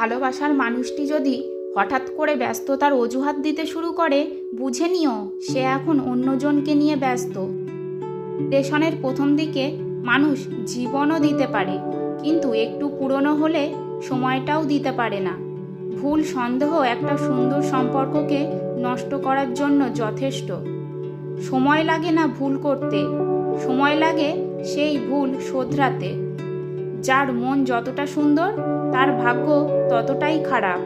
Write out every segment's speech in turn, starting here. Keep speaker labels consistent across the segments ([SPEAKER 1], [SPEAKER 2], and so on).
[SPEAKER 1] ভালোবাসার মানুষটি যদি হঠাৎ করে ব্যস্ততার অজুহাত দিতে শুরু করে, বুঝে নিও সে এখন অন্যজনকে নিয়ে ব্যস্ত। রিলেশনের প্রথম দিকে মানুষ জীবনও দিতে পারে, কিন্তু একটু পুরনো হলে সময়টাও দিতে পারে না। ভুল সন্দেহ একটা সুন্দর সম্পর্ককে নষ্ট করার জন্য যথেষ্ট। সময় লাগে না ভুল করতে, সময় লাগে সেই ভুল শোধরাতে। যার মন যতটা সুন্দর তার ভাগ্য ততটাই খারাপ,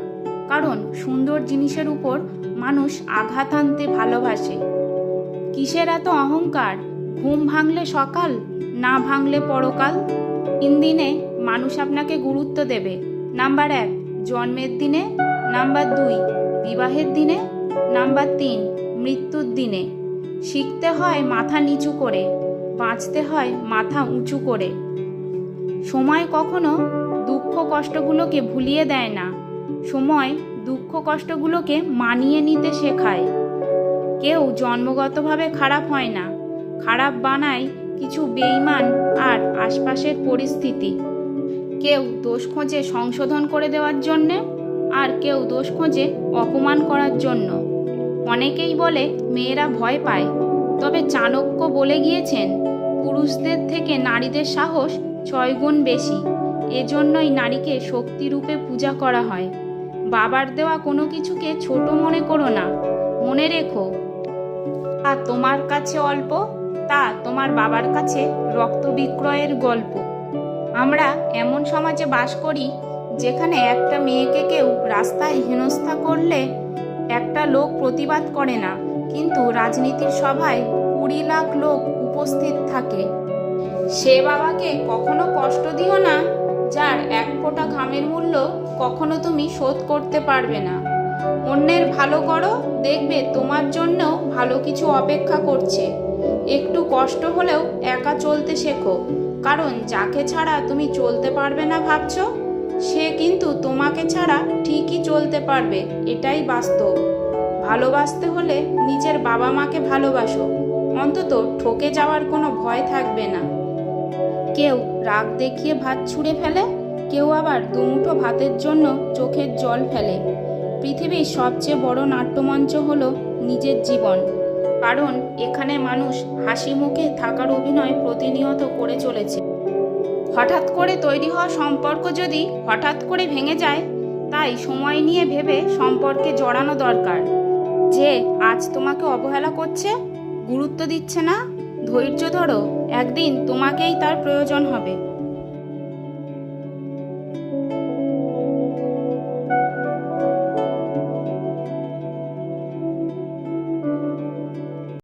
[SPEAKER 1] কারণ সুন্দর জিনিসের উপর মানুষ আঘাত আনতে ভালোবাসে। কিসের এত অহংকার? ঘুম ভাঙলে সকাল, না ভাঙলে পরকাল। 3 দিনে মানুষ আপনাকে গুরুত্ব দেবে। নাম্বার 1 জন্মের দিনে, নাম্বার 2 বিবাহের দিনে, নাম্বার 3 মৃত্যুর দিনে। শিখতে হয় মাথা নিচু করে, বাঁচতে হয় মাথা উঁচু করে। সময় কখনো দুঃখ কষ্টগুলোকে ভুলিয়ে দেয় না, সময় দুঃখ কষ্টগুলোকে মানিয়ে নিতে শেখায়। কেউ জন্মগতভাবে খারাপ হয় না, খারাপ বানায় কিছু বেঈমান আর আশপাশের পরিস্থিতি। কেউ দোষ খোঁজে সংশোধন করে দেওয়ার জন্যে, আর কেউ দোষ খোঁজে অপমান করার জন্য। অনেকেই বলে মেয়েরা ভয় পায়, তবে চাণক্য বলে গিয়েছেন পুরুষদের থেকে নারীদের সাহস 6 গুণ বেশি। এজন্যই নারীকে শক্তিরূপে পূজা করা হয়। বাবার দেওয়া কোনো কিছুকে ছোট মনে করো না, মনে রেখো তা তোমার কাছে অল্প, তা তোমার বাবার কাছে রক্ত বিক্রয়ের গল্প। আমরা এমন সমাজে বাস করি যেখানে একটা মেয়েকে কেউ রাস্তায় হেনস্থা করলে একটা লোক প্রতিবাদ করে না, কিন্তু রাজনীতির সভায় 20 লাখ লোক উপস্থিত থাকে। সে বাবাকে কখনো কষ্ট দিও না যার 1 ফোঁটা ঘামের মূল্য কখনো তুমি শোধ করতে পারবে না। অন্যের ভালো করো, দেখবে তোমার জন্যও ভালো কিছু অপেক্ষা করছে। একটু কষ্ট হলেও একা চলতে শেখো, কারণ যাকে ছাড়া তুমি চলতে পারবে না ভাবছো, সে কিন্তু তোমাকে ছাড়া ঠিকই চলতে পারবে, এটাই বাস্তব। ভালোবাসতে হলে নিজের বাবা মাকে ভালোবাসো, অন্তত ঠকে যাওয়ার কোনো ভয় থাকবে না। কেউ রাগ দেখিয়ে ভাত ছুঁড়ে ফেলে, কেউ আবার দুমুঠো ভাতের জন্য চোখের জল ফেলে। পৃথিবীর সবচেয়ে বড় নাট্যমঞ্চ হলো নিজের জীবন, কারণ এখানে মানুষ হাসি মুখে থাকার অভিনয় প্রতিনিয়ত করে চলেছে। হঠাৎ করে তৈরি হওয়া সম্পর্ক যদি হঠাৎ করে ভেঙে যায়, তাই সময় নিয়ে ভেবে সম্পর্কে জড়ানো দরকার। যে আজ তোমাকে অবহেলা করছে, গুরুত্ব দিচ্ছে না, ধৈর্য ধরো, একদিন তোমাকেই তার প্রয়োজন হবে।